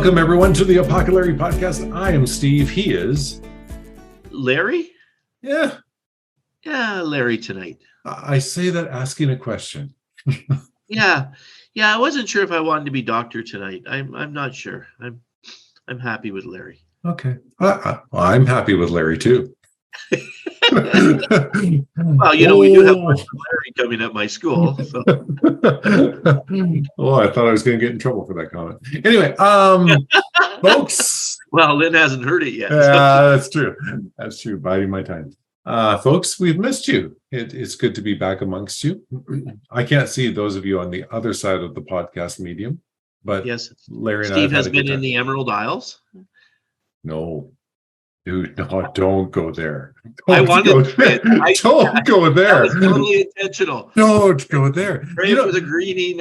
Welcome, everyone, to the Apoco-Larry podcast. I am Steve. He is... Larry? Yeah. Yeah, Larry tonight. I say that asking a question. Yeah. I wasn't sure if I wanted to be doctor tonight. I'm not sure. I'm happy with Larry. Okay. I'm happy with Larry, too. Well, we do have Larry coming at my school. So. Oh, I thought I was going to get in trouble for that comment. Anyway, folks. Well, Lynn hasn't heard it yet. Yeah, that's true. That's true. Biding my time. Folks, we've missed you. It's good to be back amongst you. I can't see those of you on the other side of the podcast medium, but yes, Larry and Steve has been in the Emerald Isles. No. Dude, no, don't go there. Don't go there. That was totally intentional. Don't go there. Pray for the greening.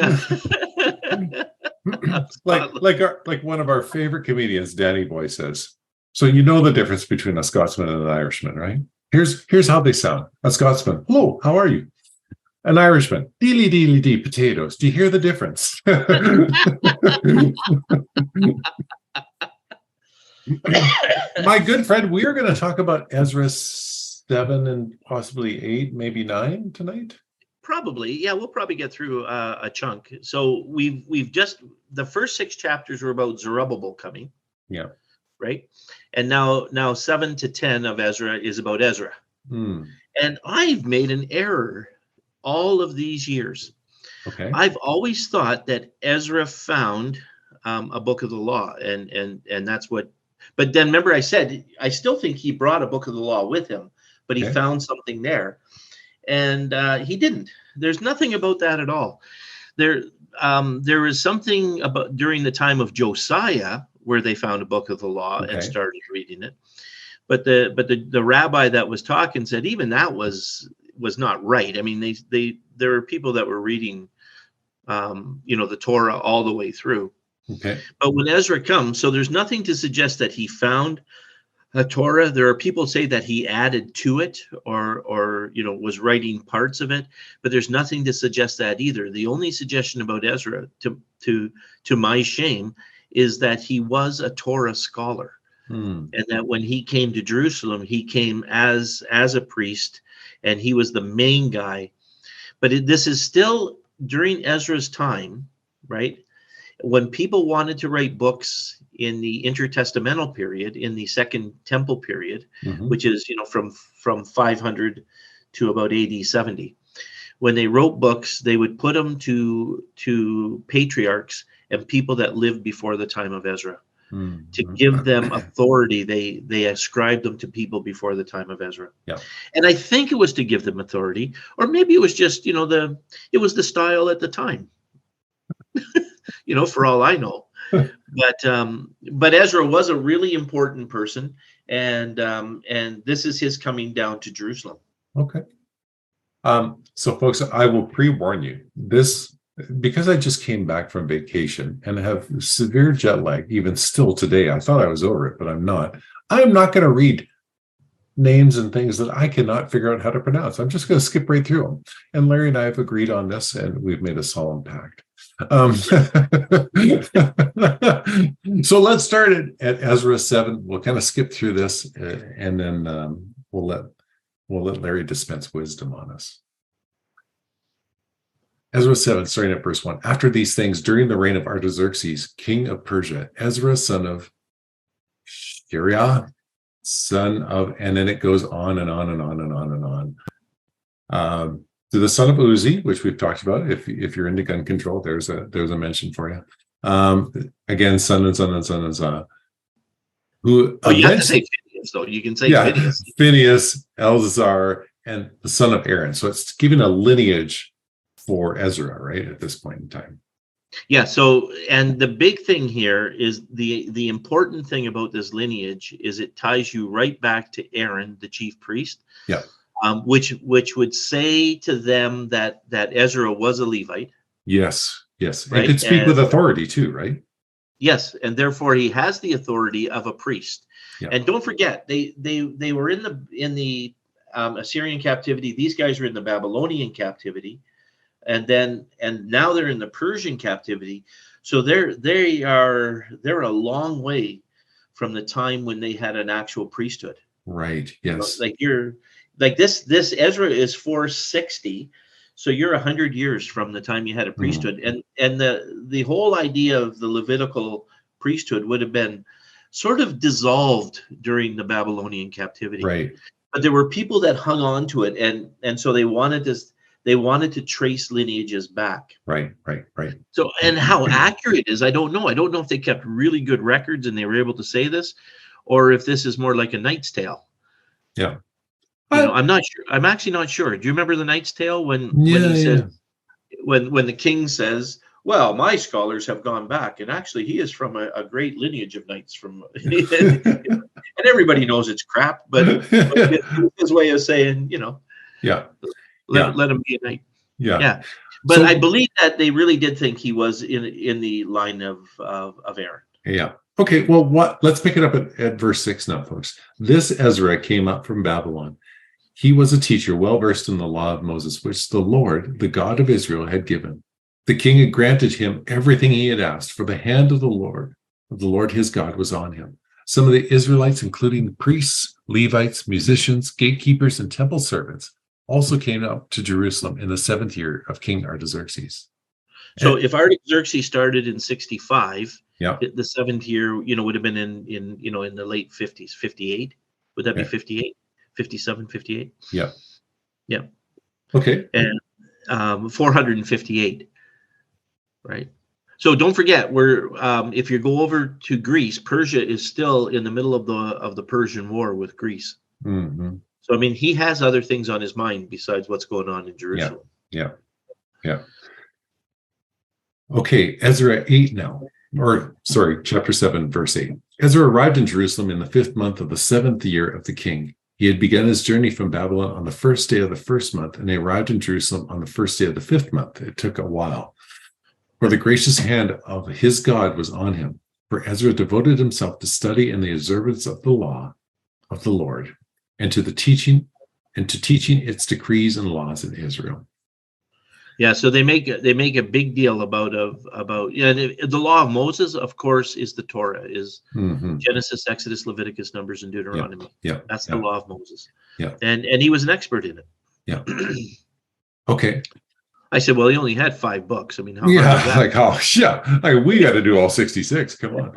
like one of our favorite comedians, Danny Boy, says. So you know the difference between a Scotsman and an Irishman, right? Here's how they sound. A Scotsman, hello, how are you? An Irishman, deely deely dee potatoes. Do you hear the difference? My good friend, we are going to talk about Ezra 7 and possibly 8, maybe 9 tonight. Probably, yeah. We'll probably get through a chunk. So we've just the first 6 chapters were about Zerubbabel coming. Yeah. Right. And now 7 to 10 of Ezra is about Ezra. And I've made an error all of these years. Okay. I've always thought that Ezra found a book of the law, and that's what. But then remember, I said I still think he brought a book of the law with him, but he found something there, and he didn't. There's nothing about that at all. There is something about during the time of Josiah where they found a book of the law and started reading it. But the rabbi that was talking said even that was not right. I mean, there were people that were reading, the Torah all the way through. Okay. But when Ezra comes, so there's nothing to suggest that he found a Torah. There are people say that he added to it or was writing parts of it, but there's nothing to suggest that either. The only suggestion about Ezra, to my shame, is that he was a Torah scholar. And that when he came to Jerusalem, he came as a priest, and he was the main guy. But this is still during Ezra's time, right? When people wanted to write books in the intertestamental period, in the Second Temple period, which is from 500 to about AD 70, when they wrote books, they would put them to patriarchs and people that lived before the time of Ezra. To give them authority, they ascribed them to people before the time of Ezra. Yeah. And I think it was to give them authority, or maybe it was just it was the style at the time. For all I know. But Ezra was a really important person, and this is his coming down to Jerusalem. Okay. So folks, I will pre-warn you this. Because I just came back from vacation and have severe jet lag, even still today. I thought I was over it, but I'm not. I'm not going to read names and things that I cannot figure out how to pronounce. I'm just going to skip right through them. And Larry and I have agreed on this, and we've made a solemn pact. So let's start at Ezra 7. We'll kind of skip through this, and then we'll let Larry dispense wisdom on us. Ezra 7, starting at verse 1. After these things, during the reign of Artaxerxes, king of Persia, Ezra, son of Shariah, son of, and then it goes on and on and on and on and on. To the son of Uzi, which we've talked about. If you're into gun control, there's a mention for you. Again, son and son and son and son. Who? Oh, you have to say Phineas, though. You can say Phineas. Phineas, Eleazar, and the son of Aaron. So it's giving a lineage for Ezra, right, at this point in time. Yeah. So, and the big thing here is the important thing about this lineage is it ties you right back to Aaron, the chief priest. Yeah. Which would say to them that Ezra was a Levite. Yes. Right? And could speak with authority too, right? Yes, and therefore he has the authority of a priest. Yeah. And don't forget, they were in the Assyrian captivity. These guys were in the Babylonian captivity. And now they're in the Persian captivity. So they're a long way from the time when they had an actual priesthood. Right. You know, Yes. like you're like this Ezra is 460, so you're 100 years from the time you had a Mm. priesthood, and the whole idea of the Levitical priesthood would have been sort of dissolved during the Babylonian captivity. Right. But there were people that hung on to it, and so they wanted to trace lineages back. Right. Right. Right. So, and how accurate it is, I don't know. I don't know if they kept really good records and they were able to say this, or if this is more like a Knight's Tale. Yeah. You know, Uh, I'm not sure. I'm actually not sure. Do you remember the Knight's Tale when yeah. he says Yeah. when the king says, "Well, my scholars have gone back, and actually he is from a great lineage of knights from," and everybody knows it's crap, but his way of saying, Yeah. Yeah. let him be a knight. Yeah. Yeah, but I So believe that they really did think he was in the line of Aaron. yeah. Okay. Well, let's pick it up at verse 6 now, folks. This Ezra came up from Babylon. He was a teacher well versed in the law of Moses, which the Lord, the God of Israel, had given. The king had granted him everything he had asked, for the hand of the Lord his God, was on him. Some of the Israelites, including the priests, Levites, musicians, gatekeepers, and temple servants, also came up to Jerusalem in the 7th year of King Artaxerxes. So if Artaxerxes started in 65, Yeah. the 7th year, would have been in the late 50s, 58. Would that be Okay. 58, 57, 58? Yeah. Yeah. Okay. And 458, right? So don't forget, if you go over to Greece, Persia is still in the middle of the Persian War with Greece. Mm-hmm. So I mean, he has other things on his mind besides what's going on in Yeah. Jerusalem. Yeah. Yeah. Okay, Ezra 8 now, or sorry, chapter 7, verse 8. Ezra arrived in Jerusalem in the 5th month of the 7th year of the king. He had begun his journey from Babylon on the 1st day of the 1st month, and he arrived in Jerusalem on the 1st day of the 5th month. It took a while, for the gracious hand of his God was on him. For Ezra devoted himself to study and the observance of the law of the Lord, and to teaching its decrees and laws in Israel. Yeah, so they make a big deal about the law of Moses, of course, is the Torah, is Genesis, Exodus, Leviticus, Numbers, and Deuteronomy. Yeah. That's the law of Moses. Yeah. And he was an expert in it. Yeah. Okay. I said, well, he only had 5 books. I mean, how hard Yeah, is that? like, oh, yeah, like, we got to do all 66. Come on.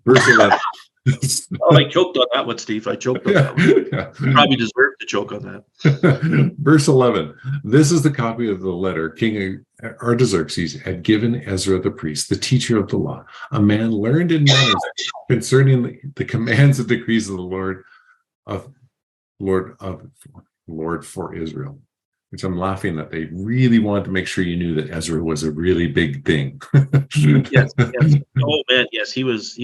Verse 11. Oh, I choked on that one, Steve. I choked on that one. Yeah. Probably deserved to choke on that. Verse 11. This is the copy of the letter King Artaxerxes had given Ezra the priest, the teacher of the law, a man learned in manners concerning the commands and decrees of the Lord for Israel. Which I'm laughing that they really wanted to make sure you knew that Ezra was a really big thing. Yes. Oh man, yes, he was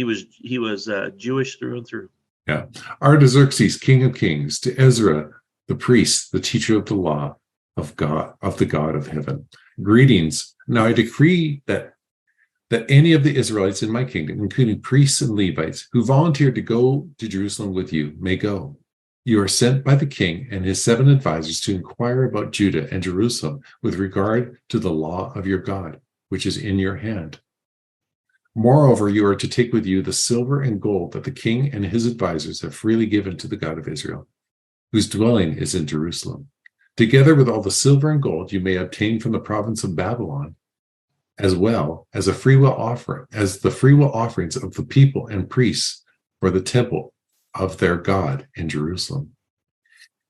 Jewish through and through. Yeah. Artaxerxes, king of kings, to Ezra, the priest, the teacher of the law of God, of the God of heaven. Greetings. Now I decree that any of the Israelites in my kingdom, including priests and Levites, who volunteered to go to Jerusalem with you, may go. You are sent by the king and his 7 advisors to inquire about Judah and Jerusalem with regard to the law of your God, which is in your hand. Moreover, you are to take with you the silver and gold that the king and his advisors have freely given to the God of Israel, whose dwelling is in Jerusalem. Together with all the silver and gold you may obtain from the province of Babylon, as well as the free will offerings of the people and priests for the temple of their God in Jerusalem.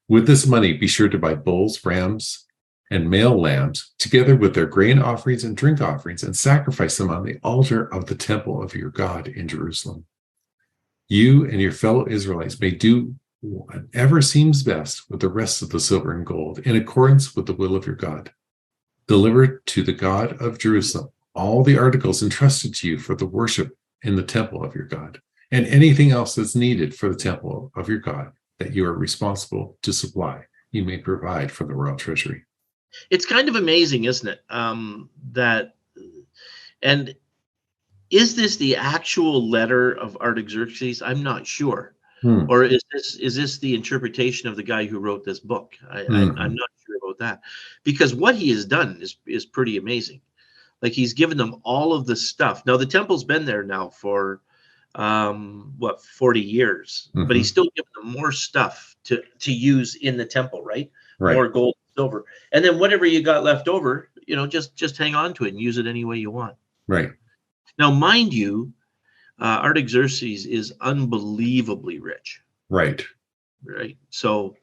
With this money, be sure to buy bulls, rams, and male lambs, together with their grain offerings and drink offerings, and sacrifice them on the altar of the temple of your God in Jerusalem. You and your fellow Israelites may do whatever seems best with the rest of the silver and gold, in accordance with the will of your God. Deliver to the God of Jerusalem all the articles entrusted to you for the worship in the temple of your God, and anything else that's needed for the temple of your God that you are responsible to supply, you may provide for the royal treasury. It's kind of amazing, isn't it? And is this the actual letter of Artaxerxes? I'm not sure. Or is this the interpretation of the guy who wrote this book? I'm not sure about about that, because what he has done is pretty amazing. Like, he's given them all of the stuff. Now the temple's been there now for 40 years, but he's still giving them more stuff to use in the temple, right? Right. More gold, silver, and then whatever you got left over, just hang on to it and use it any way you want. Right. Now, mind you, Artaxerxes is unbelievably rich. Right. Right. So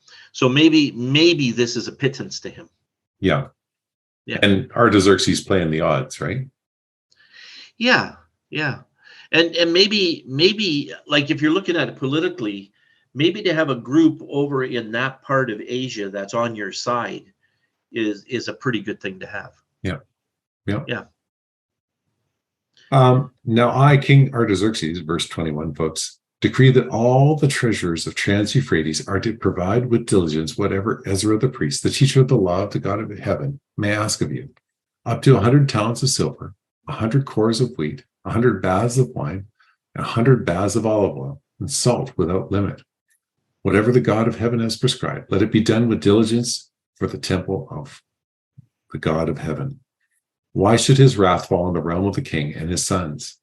maybe this is a pittance to him. Yeah. Yeah. And Artaxerxes playing the odds, right? Yeah. Yeah. And maybe like, if you're looking at it politically, maybe to have a group over in that part of Asia that's on your side is a pretty good thing to have. Yeah. Yeah. Yeah. Now I, King Artaxerxes, verse 21, folks, decree that all the treasurers of Trans-Euphrates are to provide with diligence whatever Ezra the priest, the teacher of the law of the God of heaven, may ask of you, up to 100 talents of silver, 100 cores of wheat, 100 baths of wine, 100 baths of olive oil, and salt without limit. Whatever the God of heaven has prescribed, let it be done with diligence for the temple of the God of heaven. Why should his wrath fall on the realm of the king and his sons?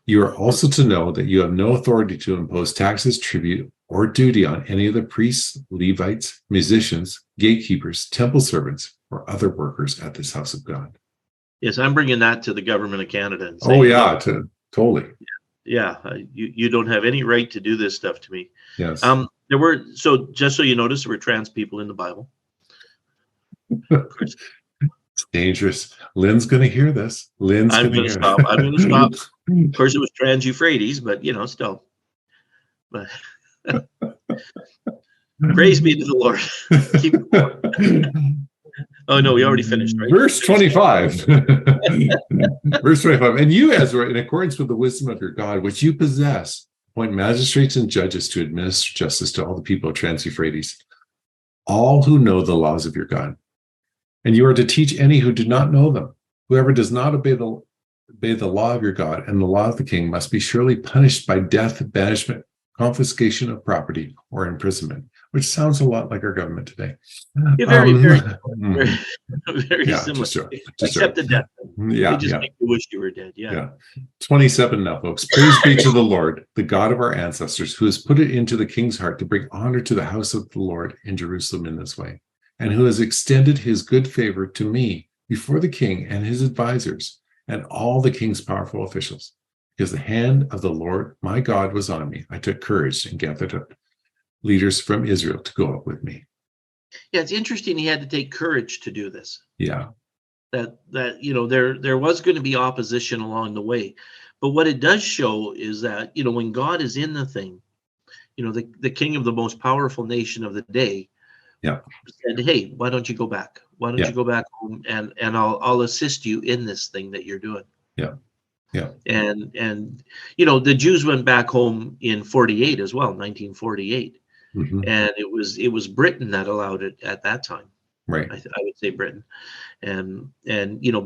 You are also to know that you have no authority to impose taxes, tribute, or duty on any of the priests, Levites, musicians, gatekeepers, temple servants, or other workers at this house of God. Yes, I'm bringing that to the government of Canada and saying, oh yeah, totally. Yeah, you don't have any right to do this stuff to me. Yes. There were, so just so you notice, there were trans people in the Bible. It's dangerous. Lynn's going to hear this. I'm going to stop. I'm going to stop. Of course, it was Trans-Euphrates, but still. But praise be to the Lord. Keep going. Oh no, we already finished, right? Verse 25. Verse 25. And you, Ezra, in accordance with the wisdom of your God, which you possess, appoint magistrates and judges to administer justice to all the people of Trans-Euphrates, all who know the laws of your God. And you are to teach any who do not know them. Whoever does not obey the law of your God and the law of the king must be surely punished by death, banishment, confiscation of property, or imprisonment, which sounds a lot like our government today. Yeah, very similar. Except the death. Yeah, they just make you wish you were dead. Yeah. 27 now, folks. Praise be to the Lord, the God of our ancestors, who has put it into the king's heart to bring honor to the house of the Lord in Jerusalem in this way, and who has extended his good favor to me before the king and his advisors and all the king's powerful officials. Because the hand of the Lord, my God, was on me. I took courage and gathered up leaders from Israel to go up with me. Yeah, it's interesting he had to take courage to do this. Yeah. That there was going to be opposition along the way. But what it does show is that, when God is in the thing, the king of the most powerful nation of the day said, hey, why don't you go back? Why don't you go back home and I'll assist you in this thing that you're doing. Yeah. Yeah. And the Jews went back home in 48 as well, 1948. Mm-hmm. And it was Britain that allowed it at that time. Right. I would say Britain. And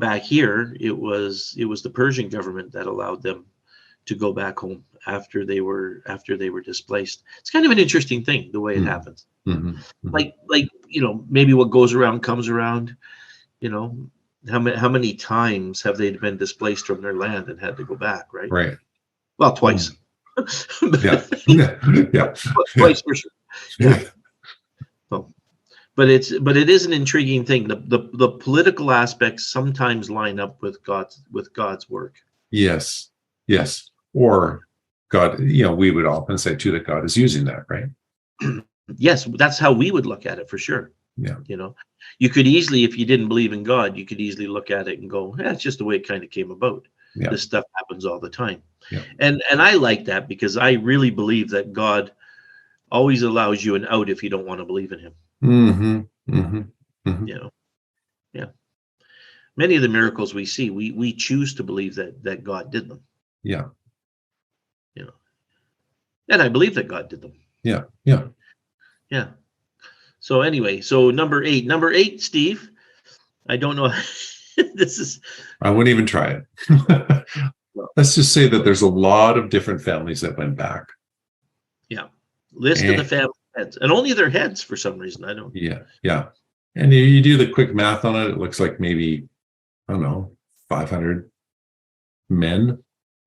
back here it was the Persian government that allowed them to go back home after they were displaced. It's kind of an interesting thing, the way it happens. Mm-hmm. Mm-hmm. Like maybe what goes around comes around. How many times have they been displaced from their land and had to go back, right? Right. Well, twice. Yeah. Twice for sure. Yeah. So, but it is an intriguing thing. The political aspects sometimes line up with God's work. Yes. Or God, we would often say too that God is using that, right? Yes, that's how we would look at it for sure. Yeah. You could easily, if you didn't believe in God, you could easily look at it and go, it's just the way it kind of came about. Yeah. This stuff happens all the time. Yeah. And I like that because I really believe that God always allows you an out if you don't want to believe in him. Mm-hmm. Mm-hmm. Mm-hmm. Yeah. Many of the miracles we see, we choose to believe that God did them. Yeah. And I believe that God did them. Yeah. So anyway, number eight, Steve, I don't know. I wouldn't even try it. Let's just say that there's a lot of different families that went back. Yeah. List of the family heads, and only their heads for some reason. I don't. Yeah. And you do the quick math on it, it looks like maybe, I don't know, 500 men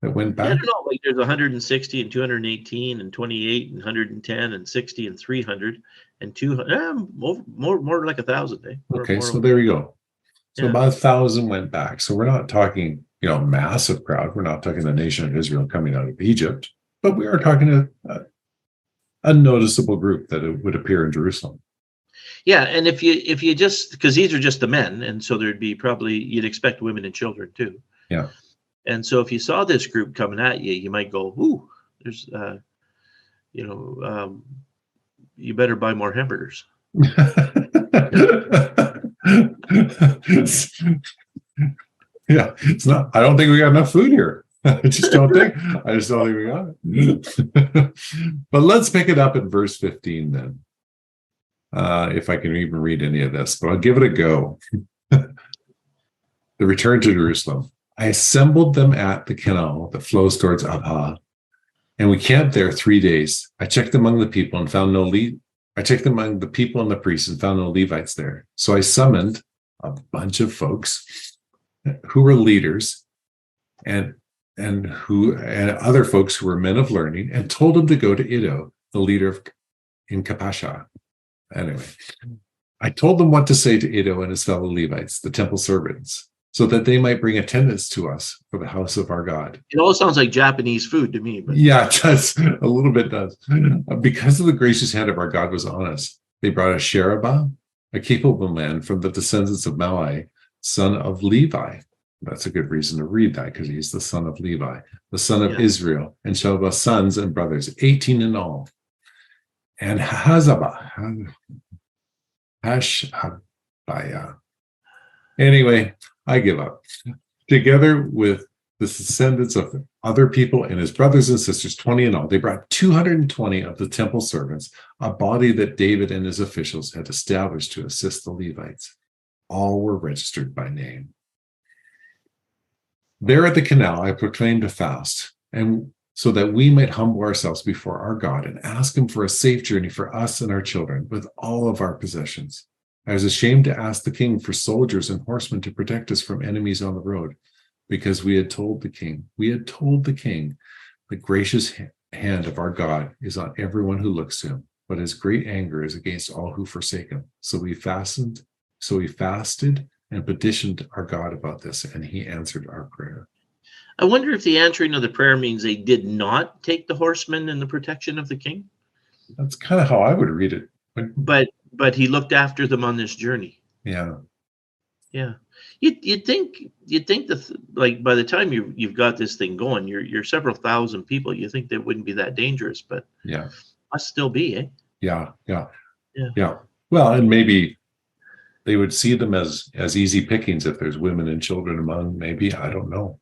that went Yeah, I back. don't know. Like there's 160 and 218 and 28 and 110 and 60 and 300 and 200. More like 1,000. Eh? Okay, More. so there we go. So Yeah. about 1,000 went back. So we're not talking, massive crowd. We're not talking the nation of Israel coming out of Egypt, but we are talking a noticeable group that it would appear in Jerusalem. Yeah, and if you just because these are just the men, and so there'd be probably you'd expect women and children too. Yeah. And so if you saw this group coming at you, you might go, "Ooh, there's you better buy more hamburgers." Yeah, it's not. I don't think we got enough food here. I just don't think we got it. But let's pick it up at verse 15 then. If I can even read any of this, but I'll give it a go. The return to Jerusalem. I assembled them at the canal that flows towards Abha, and we camped there 3 days. I checked among the people and found no I checked among the people and the priests and found no Levites there. So I summoned a bunch of folks who were leaders and other folks who were men of learning, and told them to go to Iddo, the leader in Kapasha. Anyway, I told them what to say to Iddo and his fellow Levites, the temple servants, so that they might bring attendance to us for the house of our God. It all sounds like Japanese food to me. But Yeah, it does. A little bit does. Because of the gracious hand of our God was on us, they brought us Sherebiah, a capable man from the descendants of Malai, son of Levi. That's a good reason to read that, because he's the son of Levi, the son of Israel, and Shelbah's sons and brothers, 18 in all. And Hashabiah. Anyway, I give up. Together with the descendants of other people and his brothers and sisters, 20 in all, they brought 220 of the temple servants, a body that David and his officials had established to assist the Levites. All were registered by name. There at the canal, I proclaimed a fast, and so that we might humble ourselves before our God and ask him for a safe journey for us and our children with all of our possessions. I was ashamed to ask the king for soldiers and horsemen to protect us from enemies on the road, because we had told the king, the gracious hand of our God is on everyone who looks to him, but his great anger is against all who forsake him. So we fasted and petitioned our God about this, and he answered our prayer. I wonder if the answering of the prayer means they did not take the horsemen and the protection of the king. That's kind of how I would read it. But he looked after them on this journey. Yeah. Yeah. You'd think like by the time you've got this thing going, you're several thousand people. You think that wouldn't be that dangerous, but yeah, must still be, eh? Yeah. Well, and maybe they would see them as easy pickings if there's women and children among. Maybe, I don't know.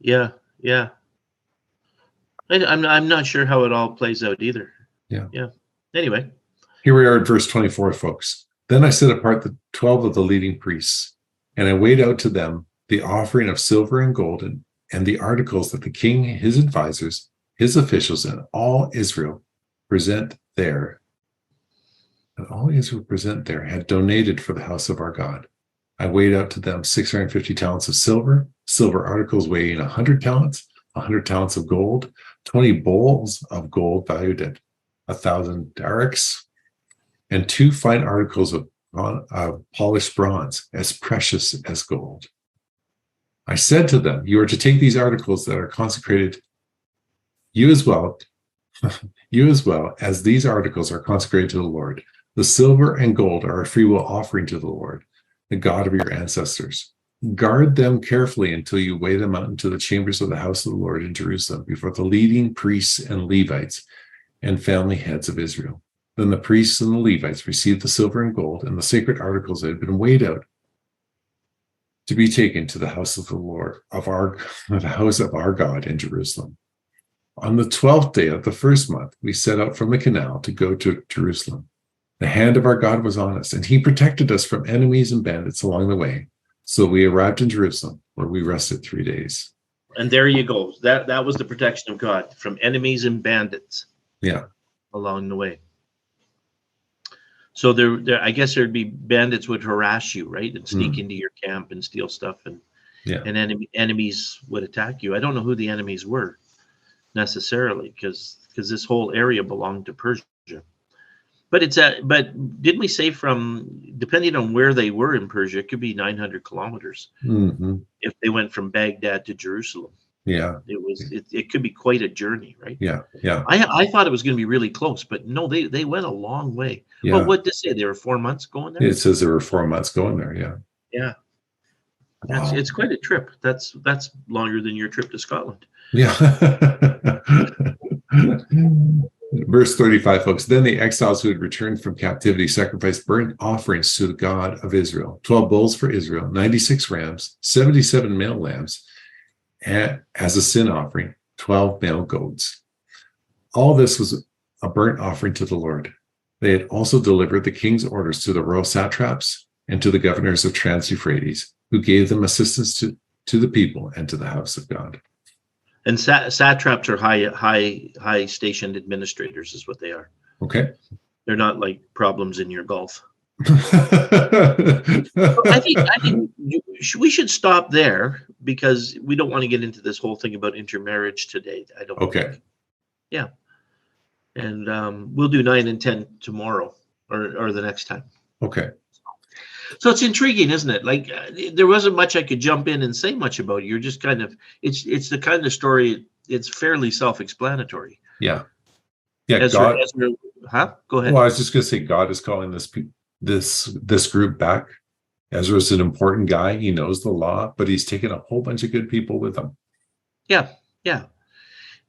Yeah. I'm not sure how it all plays out either. Yeah. Anyway, here we are at verse 24, folks. Then I set apart the 12 of the leading priests, and I weighed out to them the offering of silver and gold and the articles that the king, his advisors, his officials, and all Israel present there. And all Israel present there had donated for the house of our God. I weighed out to them 650 talents of silver articles weighing 100 talents, 100 talents of gold, 20 bowls of gold valued at 1,000 darics, and 2 fine articles of polished bronze, as precious as gold. I said to them, you are to take these articles that are consecrated, you as well as these articles are consecrated to the Lord. The silver and gold are a freewill offering to the Lord, the God of your ancestors. Guard them carefully until you weigh them out into the chambers of the house of the Lord in Jerusalem before the leading priests and Levites and family heads of Israel. Then the priests and the Levites received the silver and gold and the sacred articles that had been weighed out to be taken to the house of the Lord, the house of our God in Jerusalem. On the 12th day of the first month, we set out from the canal to go to Jerusalem. The hand of our God was on us, and he protected us from enemies and bandits along the way. So we arrived in Jerusalem, where we rested 3 days. And there you go. That was the protection of God from enemies and bandits. Yeah. Along the way. So there, I guess there'd be bandits would harass you, right, and sneak Mm. into your camp and steal stuff, Yeah. and enemies would attack you. I don't know who the enemies were necessarily, because this whole area belonged to Persia. But but didn't we say from, depending on where they were in Persia, it could be 900 kilometers Hmm. if they went from Baghdad to Jerusalem. Yeah. It could be quite a journey, right? Yeah. Yeah. I thought it was going to be really close, but no, they went a long way. Well, Yeah. what did they say? They were 4 months going there? It says there were 4 months going there. Yeah. Yeah. Wow. It's quite a trip. That's longer than your trip to Scotland. Yeah. Verse 35, folks. Then the exiles who had returned from captivity sacrificed burnt offerings to the God of Israel: 12 bulls for Israel, 96 rams, 77 male lambs, and as a sin offering, 12 male goats. All this was a burnt offering to the Lord. They had also delivered the king's orders to the royal satraps and to the governors of Trans-Euphrates, who gave them assistance to the people and to the house of God. And satraps are high stationed administrators, is what they are. Okay. They're not like problems in your golf. I I think we should stop there, because we don't want to get into this whole thing about intermarriage today. I don't. Okay. think. Yeah. And we'll do 9 and 10 tomorrow, or the next time. Okay. So it's intriguing, isn't it? Like, there wasn't much I could jump in and say much about it. You're just kind of, it's the kind of story, it's fairly self-explanatory. Yeah. Yeah. Ezra, God. huh? Go ahead. Well, I was just going to say, God is calling this group back. Ezra's an important guy. He knows the law, but he's taken a whole bunch of good people with him. Yeah. Yeah.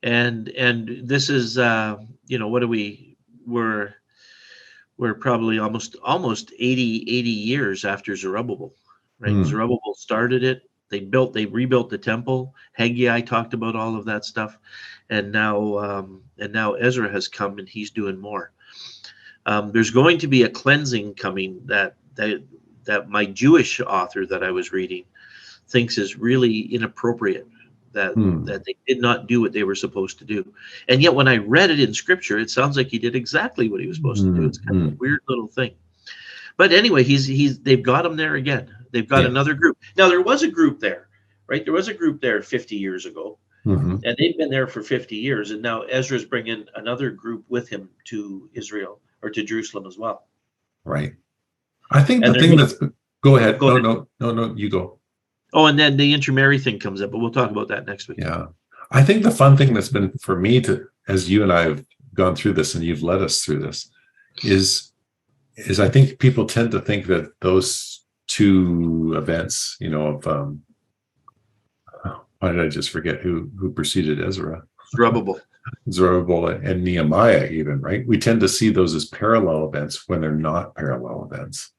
And this is, what we're probably almost 80 years after Zerubbabel, right? Zerubbabel started it. They rebuilt the temple. Haggai talked about all of that stuff, and now Ezra has come, and he's doing more. There's going to be a cleansing coming that my Jewish author that I was reading thinks is really inappropriate. That they did not do what they were supposed to do. And yet when I read it in scripture, it sounds like he did exactly what he was supposed to do. It's kind of a weird little thing. But anyway, they've got him there again. They've got another group. Now, there was a group there, right? There was a group there 50 years ago, and they've been there for 50 years. And now Ezra's bringing another group with him to Israel, or to Jerusalem as well. Right. I think the thing that's, go ahead. Go No, you go. Oh, and then the intermarry thing comes up, but we'll talk about that next week. Yeah. I think the fun thing that's been for me as you and I have gone through this, and you've led us through this, is I think people tend to think that those two events, why did I just forget who preceded Ezra? Zerubbabel and Nehemiah, even, right? We tend to see those as parallel events when they're not parallel events.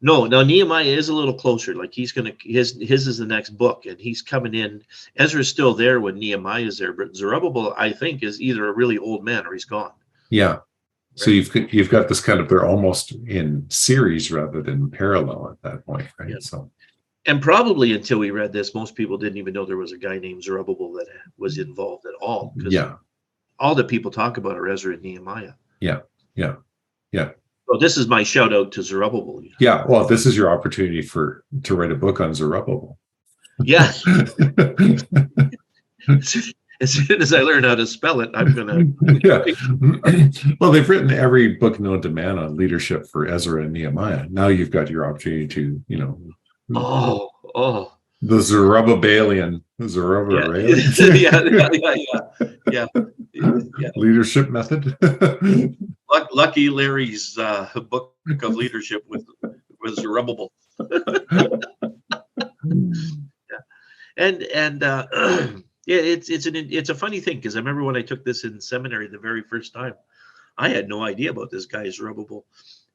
No, Nehemiah is a little closer. Like, his is the next book, and he's coming in. Ezra's still there when Nehemiah is there, but Zerubbabel, I think, is either a really old man or he's gone. Yeah. Right? So you've got this kind of, they're almost in series rather than parallel at that point, right? Yeah. So, and probably until we read this, most people didn't even know there was a guy named Zerubbabel that was involved at all. Yeah. All that people talk about are Ezra and Nehemiah. Yeah. Yeah. Yeah. So this is my shout out to Zerubbabel. Yeah, well, this is your opportunity to write a book on Zerubbabel. Yeah. As soon as I learn how to spell it, I'm gonna. Yeah. Well, they've written every book known to man on leadership for Ezra and Nehemiah. Now you've got your opportunity to, Oh. The Zerubbabelian. Yeah. Leadership method. Lucky Larry's book of leadership with Zerubbabel. It's a funny thing, because I remember when I took this in seminary the very first time, I had no idea about this guy Zerubbabel,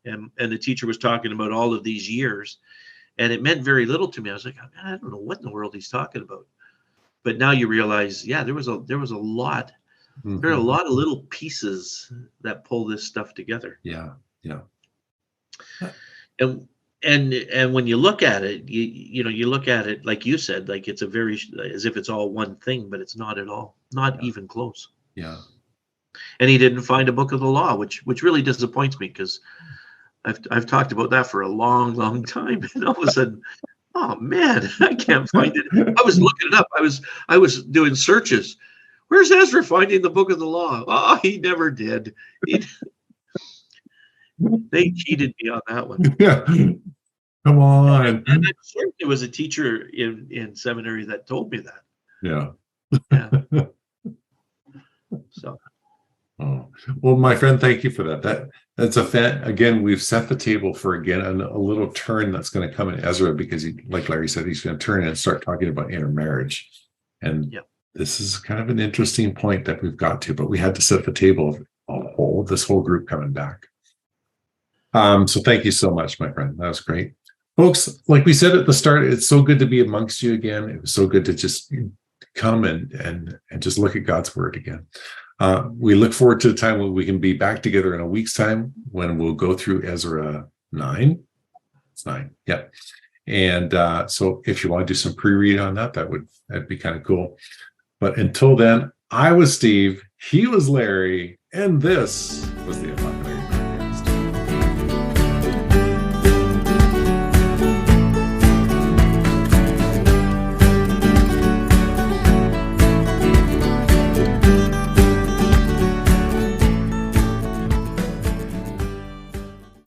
and the teacher was talking about all of these years, and it meant very little to me. I was like, I don't know what in the world he's talking about. But now you realize, there was a lot. There are a lot of little pieces that pull this stuff together. Yeah. And when you look at it, you look at it, like you said, like it's as if it's all one thing, but it's not at all. Not even close. Yeah. And he didn't find a book of the law, which really disappoints me, because I've talked about that for a long, long time, and all of a sudden, oh man, I can't find it. I was looking it up. I was doing searches. Where's Ezra finding the book of the law? Oh, he never did. They cheated me on that one. Yeah. Come on. And I'm certain it was a teacher in seminary that told me that. Yeah. Yeah. So. Oh, well, my friend, thank you for that. That's again, we've set the table for again a little turn that's going to come in Ezra, because he, like Larry said, he's going to turn and start talking about intermarriage. And this is kind of an interesting point that we've got to, but we had to set the table of this whole group coming back. So thank you so much, my friend. That was great. Folks, like we said at the start, it's so good to be amongst you again. It was so good to just come and just look at God's word again. We look forward to the time when we can be back together in a week's time, when we'll go through Ezra 9. It's 9. Yeah. And so if you want to do some pre-read on that'd be kind of cool. But until then, I was Steve, he was Larry, and this was the Apoco.